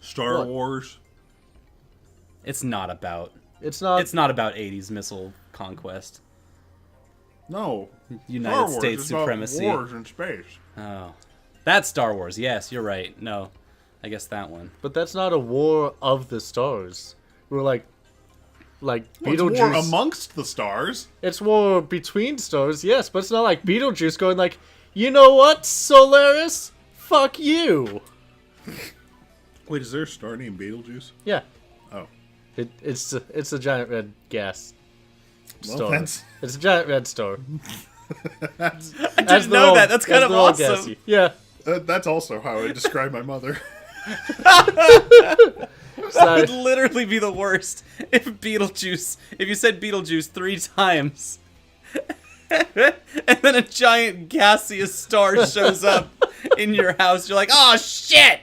Star What? Wars. It's not about. It's not. It's not about 80s missile conquest. No. United Star Wars States is about supremacy. wars in space. Oh, that's Star Wars. Yes, you're right. No, I guess that one. But that's not a war of the stars. We're like Well, it's Beetlejuice. war amongst the stars. It's war between stars, yes, but it's not like Beetlejuice going like, you know what, Solaris? Fuck you. Wait, is there a star named Beetlejuice? Yeah, Oh. it's a giant red gas Well, star. that's... It's a giant red star. I didn't know that. That's kind of awesome. Yeah. That's also how I describe my mother. It Sorry. would literally be the worst if you said Beetlejuice 3 times, and then a giant gaseous star shows up in your house. You're like, oh shit!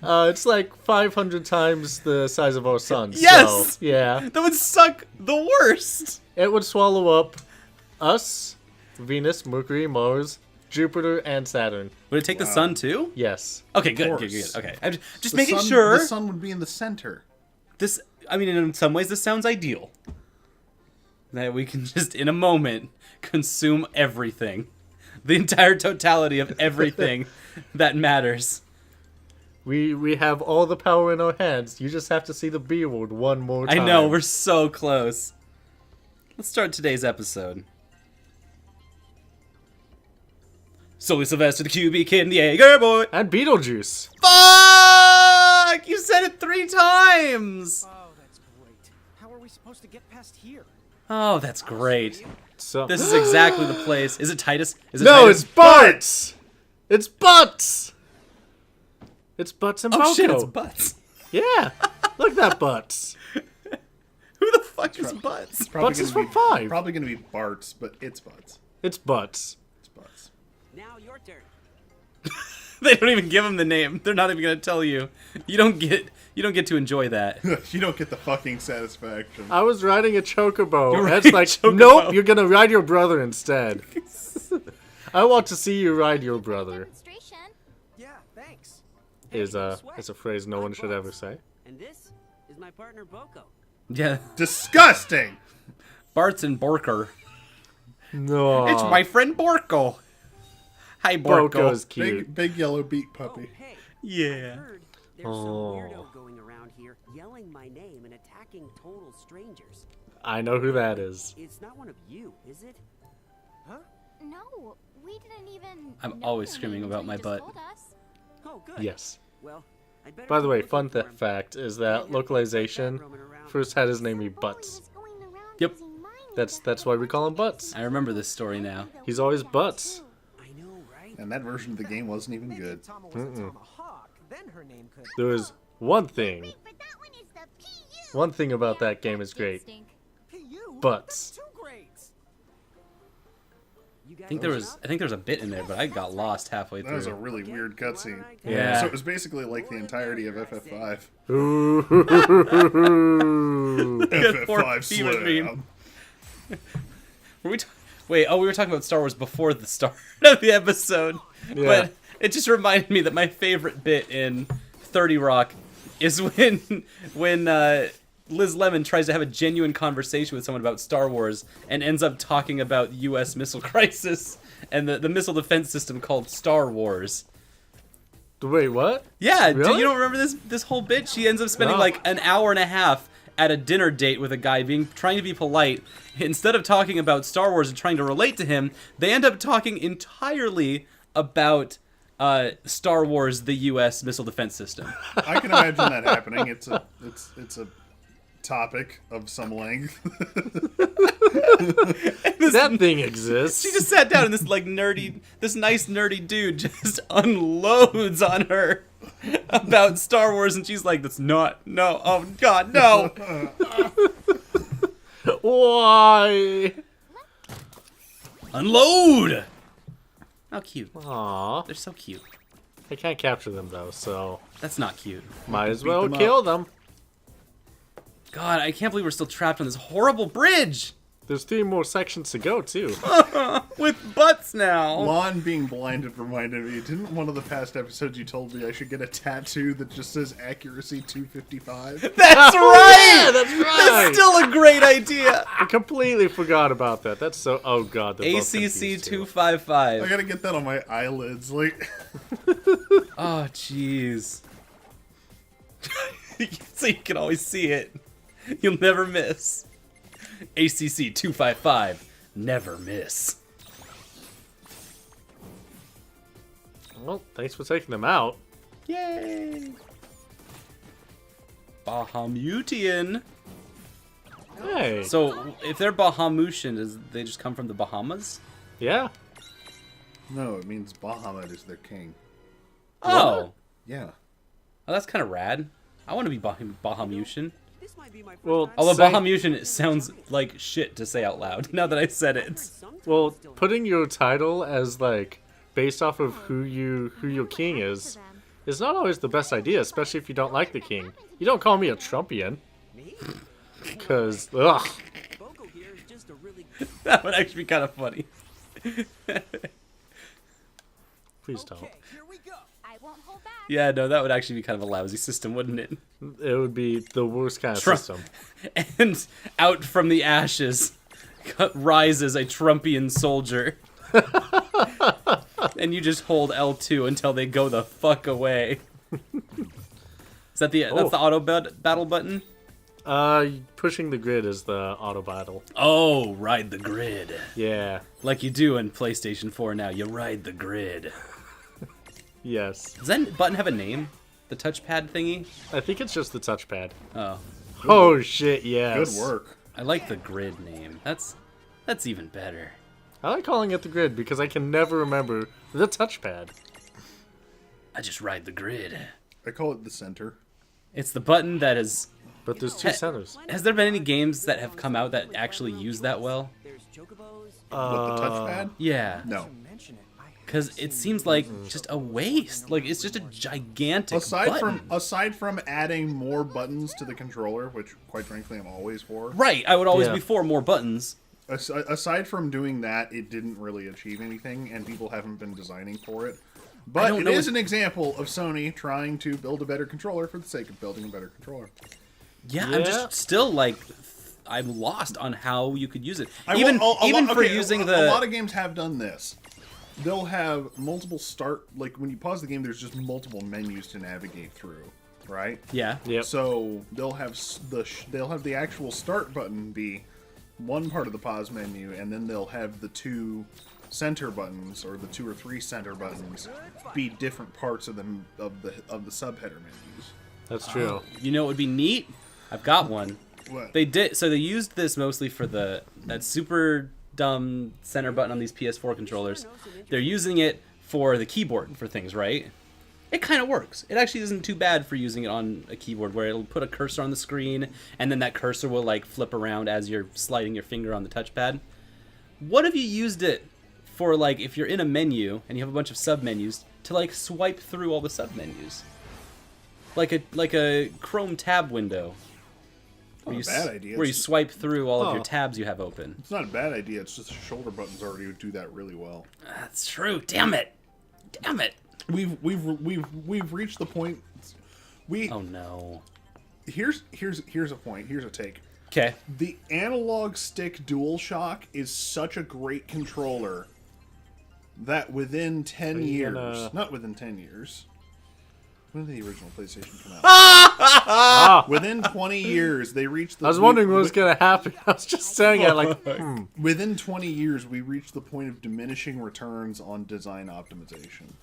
It's like 500 times the size of our sun. Yes! So, yeah. That would suck the worst. It would swallow up us, Venus, Mercury, Mars, Jupiter, and Saturn. Would it take the sun too? Yes. Okay, good, course. good, good. Okay, I'm just The making sun- sure. The sun would be in the center. This, I mean, in some ways, this sounds ideal. That we can just, in a moment, consume everything. The entire totality of everything that matters. We have all the power in our hands. You just have to see the B word one more time. I know, we're so close. Let's start today's episode. Sully Sylvester, the QB Kid, and the Jaeger Boy. And Beetlejuice. Fuck! You said it 3 times! Oh, that's great. How are we supposed to get past here? Oh, that's great. So This is exactly the place. Is it Titus? Is it no, Titus? it's butts. It's butts. It's butts and Oh Boko. shit, it's Butts. Yeah, look at that butts. Who the fuck is Butts? Butts is from 5. Probably going to be Bart's, but it's Butts. It's butts. It's Butts. Now your turn. They don't even give him the name. They're not even gonna tell you. You don't get to enjoy that. You don't get the fucking satisfaction. I was riding a chocobo. You're That's riding a like, chocobo. nope, you're gonna ride your brother instead. I want to see you ride your brother. Demonstration. Yeah, thanks. Is no a sweat. phrase no I'm one should ever Butts. say. And this is my partner Boko. Yeah, Disgusting! Bart's and Borker. No, It's my friend Borko. Hi, Borko. Boko's cute. Big yellow beak Oh, puppy. hey. Yeah. I heard there's Oh. some weirdo going around here yelling my name and attacking total strangers. I know who that is. It's not one of you, is it? Huh? No, we didn't even. I'm know always your screaming name about until my you just butt. told us. Oh, good. Yes. Well, I'd better By the go way, looking fun for him. fact is Can't that have localization roaming around. first had his name be Boy Butts. was going around Yep. using my name That's to why we call him Butts. I remember this story now. He's always Butts. I know, right? And that version of the game wasn't even Maybe good. if Tama was a tomahawk, then her name could. There is one thing. Wait, but that one is the PU. One thing about that game is great. P.U. Butts. That's too great. You I think there was a bit in there, but I got lost halfway That was a through. really weird cutscene. Yeah. So it was basically like the entirety of FF5. Ooh. Poor FF5 Fever Dream. Slam. Were we Wait, we were talking about Star Wars before the start of the episode. Yeah. But it just reminded me that my favorite bit in 30 Rock is when Liz Lemon tries to have a genuine conversation with someone about Star Wars and ends up talking about U.S. missile crisis and the missile defense system called Star Wars. Wait, what? Yeah, Really? you don't remember this whole bit? She ends up spending No. like an hour and a half at a dinner date with a guy, trying to be polite. Instead of talking about Star Wars and trying to relate to him, they end up talking entirely about Star Wars, the U.S. missile defense system. I can imagine that happening. It's a topic of some length. That thing exists. She just sat down and this nice nerdy dude just unloads on her about Star Wars, and she's like, no, oh God, no. Why? Unload! How cute. Aw. They're so cute. I can't capture them though, so That's not cute. might as Beat well them up. kill them. God, I can't believe we're still trapped on this horrible bridge. There's 3 more sections to go, too. With butts now. Lon being blinded reminded me, didn't one of the past episodes you told me I should get a tattoo that just says accuracy 255? That's right. Yeah, that's right. That's still a great idea. I completely forgot about that. That's so... Oh, God. they're both ACC confused, too. 255. I gotta get that on my eyelids. Like, Oh, jeez. So you can always see it. You'll never miss. ACC 255. Never miss. Well, thanks for taking them out. Yay! Bahamutian. Hey. So, if they're Bahamutian, does they just come from the Bahamas? Yeah. no, it means Bahamut is their king. Oh. Yeah. Oh, that's kind of rad. I want to be Bahamutian. This might be my first Well, time Although Say- Bahamutian sounds like shit to say out loud, now that I said it. sometimes Well, still- putting your title as, like, based off of who your king is not always the best idea, especially if you don't like the king. You don't call me a Trumpian. Me? Because, ugh. Bogo here is just a really That would actually be kind of funny. Please don't. here we go. I won't hold back. Yeah, no, that would actually be kind of a lousy system, wouldn't it? It would be the worst kind of Trump. system. And out from the ashes rises a Trumpian soldier. And you just hold L2 until they go the fuck away. Is that that's the auto battle button? Pushing the grid is the auto battle. Oh, ride the grid. Yeah. Like you do in PlayStation 4 now, you ride the grid. Yes. Does that button have a name? The touchpad thingy? I think it's just the touchpad. Oh, Oh shit, yes. Good work. I like the grid name. That's even better. I like calling it the grid because I can never remember the touchpad. I just ride the grid. I call it the center. It's the button that is... But there's 2 centers. Has there been any games that have come out that actually use that well? There's chocobos. What, the touchpad? Yeah. No. Mention it. Because it seems like just a waste. Like, it's just a gigantic button. Aside from adding more buttons to the controller, which quite frankly I'm always for. Right, I would always Yeah. be for more buttons. Aside from doing that, it didn't really achieve anything, and people haven't been designing for it. I But don't it know is if- an example of Sony trying to build a better controller for the sake of building a better controller. Yeah, I'm Yeah. just still, like, I'm lost on how you could use it. I Even will- a even lot- for okay, using a the... lot of games have done this. They'll have multiple like when you pause the game, there's just multiple menus to navigate through, right? Yeah. Yep. So they'll have they'll have the actual start button be one part of the pause menu, and then they'll have the 2 center buttons or the 2 or 3 center buttons be different parts of them of the subheader menus. That's true. You know what would be neat? I've got one. What? They did, so they used this mostly for that super dumb center button on these PS4 controllers. They're using it for the keyboard for things, right? It kind of works. It actually isn't too bad for using it on a keyboard where it'll put a cursor on the screen and then that cursor will like flip around as you're sliding your finger on the touchpad. What if you used it for like if you're in a menu and you have a bunch of sub-menus to like swipe through all the sub-menus? Like a Chrome tab window. Not a bad idea. Where you It's- swipe through all of your Oh. tabs you have open. It's not a bad idea. It's just the shoulder buttons already do that really well. That's true. Damn it. Damn it. We've reached the point. Oh no. Here's a point. Here's a take. Okay. The analog stick DualShock is such a great controller that within 10 you years, gonna- not within 10 years. When did the original PlayStation come out? Ah! Within 20 years, they reached the. I was wondering what was gonna happen. I was just staring at it like, Within 20 years, we reached the point of diminishing returns on design optimization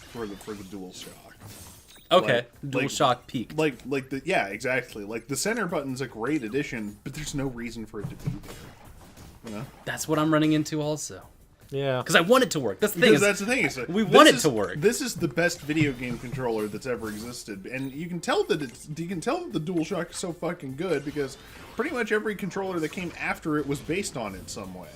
for the DualShock. Okay. Like- DualShock peaked. Yeah, exactly. Like the center button's a great addition, but there's no reason for it to be there. You know? That's what I'm running into also. yeah. Because I want it to work. That's the thing. Because Is, that's the thing. Is we this want it is- to work. This is the best video game controller that's ever existed, and you can tell that the DualShock is so fucking good because pretty much every controller that came after it was based on it in some way,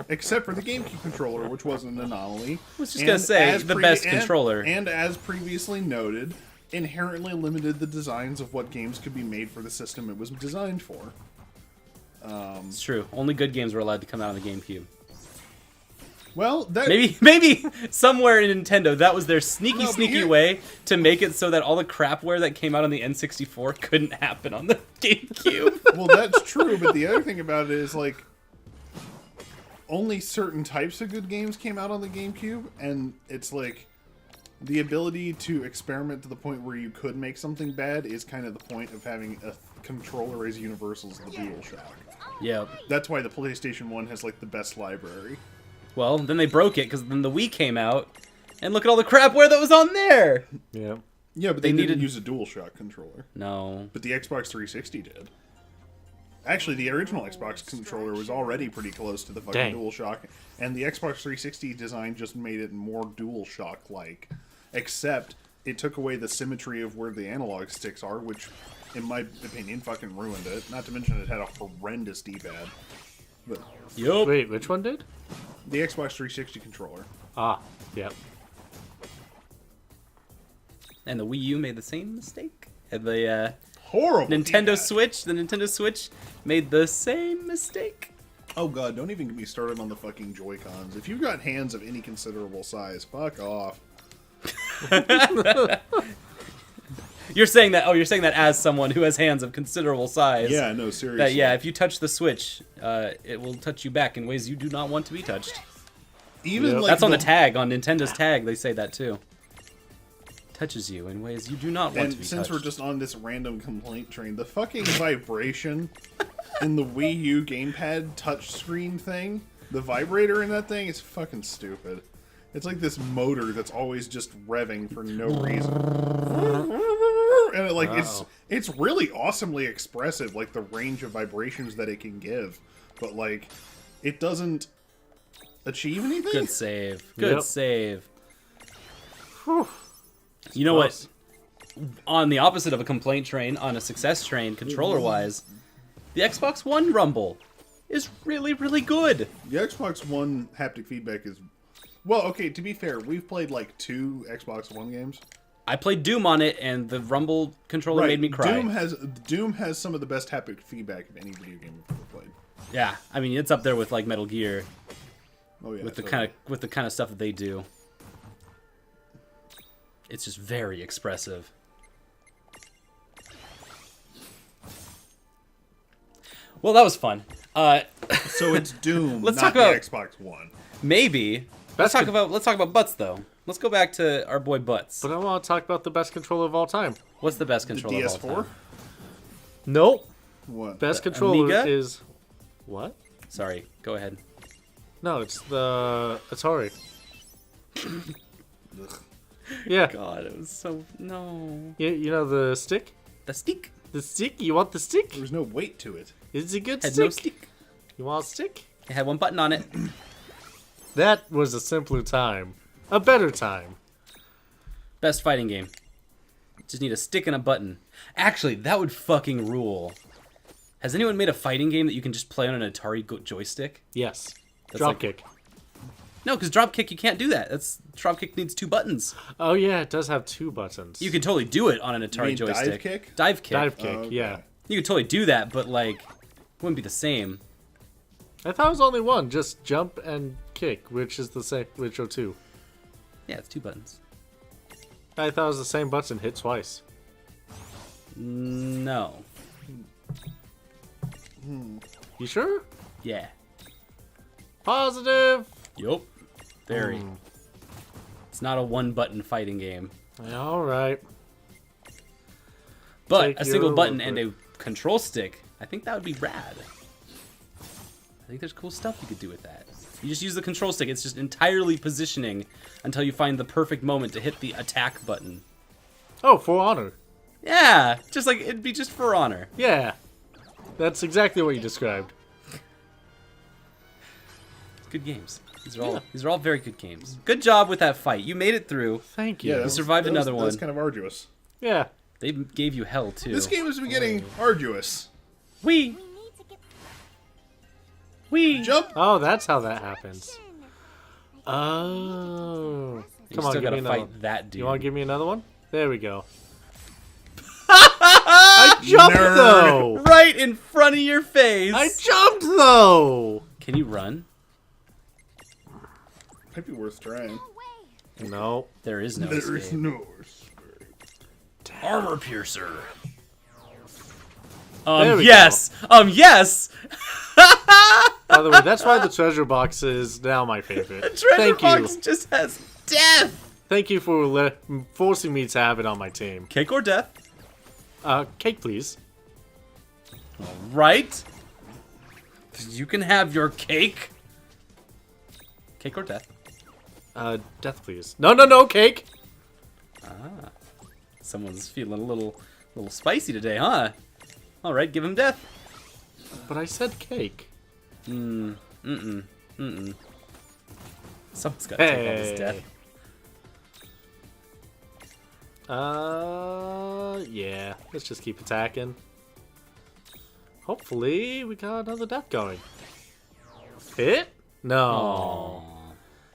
except for the GameCube controller, which was an anomaly. I was just gonna say, the best controller. And as previously noted, inherently limited the designs of what games could be made for the system it was designed for. It's true. Only good games were allowed to come out on the GameCube. Well, that Maybe somewhere in Nintendo, that was their sneaky, No, but sneaky here- way to make it so that all the crapware that came out on the N64 couldn't happen on the GameCube. well, that's true. But the other thing about it is like only certain types of good games came out on the GameCube, and it's like the ability to experiment to the point where you could make something bad is kind of the point of having a controller as universal as the DualShock. Yep. That's why the PlayStation 1 has like the best library. Well, then they broke it because then the Wii came out, and look at all the crapware that was on there. Yeah. Yeah, but They they didn't needed- use a DualShock controller. No. But the Xbox 360 did. Actually, the original Xbox controller was already pretty close to the fucking Dang. DualShock, and the Xbox 360 design just made it more DualShock-like. Except, it took away the symmetry of where the analog sticks are, which, in my opinion, fucking ruined it. Not to mention it had a horrendous D-pad. But Yup. Wait, which one did? the Xbox 360 controller. Ah, yep. And the Wii U made the same mistake. And the Horrible Nintendo D-pad. Switch, made the same mistake. Oh god, don't even get me started on the fucking Joy-Cons. If you've got hands of any considerable size, fuck off. You're saying that as someone who has hands of considerable size. Yeah, no, seriously. That, yeah, if you touch the Switch, it will touch you back in ways you do not want to be touched. Even Yep. like That's on the tag, on Nintendo's tag, they say that too. Touches you in ways you do not want to be And since touched. we're just on this random complaint train, the fucking vibration in the Wii U gamepad touchscreen thing, the vibrator in that thing is fucking stupid. It's like this motor that's always just revving for no reason. And it, like it's really awesomely expressive, like the range of vibrations that it can give. But like it doesn't achieve anything. Good save. Good Yep. save. You know what? On the opposite of a complaint train, on a success train, controller-wise, the Xbox One Rumble is really, really good. The Xbox One haptic feedback is well, okay, to be fair, we've played like 2 Xbox One games. I played Doom on it, and the Rumble controller made me cry. Doom has some of the best haptic feedback of any video game I've ever played. Yeah, I mean it's up there with like Metal Gear Oh yeah. with the totally. kind of stuff that they do. It's just very expressive. Well, that was fun. So it's Doom, Let's not talk about- the Xbox One. Maybe. Let's talk about butts though. Let's go back to our boy Butts. But I want to talk about the best controller of all time. What's the best The controller of all DS4? time? Nope. What? Best controller Amiga? is... What? Sorry, go ahead. No, it's the Atari. Yeah. God, it was so no. You know the stick? The stick The stick? You want the stick? There's no weight to it. Is it a good had stick? no stick. You want a stick? It had one button on it. That was a simpler time. A better time. Best fighting game. Just need a stick and a button. Actually, that would fucking rule. Has anyone made a fighting game that you can just play on an Atari joystick? Yes. That's like- Dropkick. No, because Dropkick you can't do that. Dropkick needs 2 buttons. Oh yeah, it does have 2 buttons. You could totally do it on an You Atari mean joystick. dive kick? Dive kick. Dive kick, Oh, okay. yeah. You could totally do that, but like, it wouldn't be the same. I thought it was only one, just jump and kick, which is the same, which are 2. Yeah, it's 2 buttons. I thought it was the same button hit twice. No. You sure? Yeah. Positive. Yup. Very. It's not a 1-button fighting game. All right. But Take a single your button word and for a control stick, I think that would be rad. I think there's cool stuff you could do with that. You just use the control stick. It's just entirely positioning until you find the perfect moment to hit the attack button. Oh, For Honor. Yeah, just like it'd be just for honor. Yeah. That's exactly what you described. Good games. These are all very good games. Good job with that fight. You made it through. Thank you. Yeah, Yeah. survived another That was one. kind of arduous. They gave you hell too. This game has been getting arduous. We We need to get Jump! Oh, that's how that happens. Oh. you Come on, still give me gotta another fight one. that dude. You want to give me another one? There we go. jumped Nerd. though. Right in front of your face. I jumped though. Can you run? Might be worth trying. No way. No. There is no There escape. is no. Armor piercer. There we Yes. Yes. By the way, that's why the treasure box is now my favorite. Treasure Thank box you. just has death. Thank you for forcing me to have it on my team. Cake or death? Cake, please. Right. You can have your cake. Cake or death? Death, please. No, cake. Someone's feeling a little spicy today, huh? All right, give him death. But I said cake. Someone's got to take all this death. Yeah. Let's just keep attacking. Hopefully, we got another death going. Hit? No. Aww.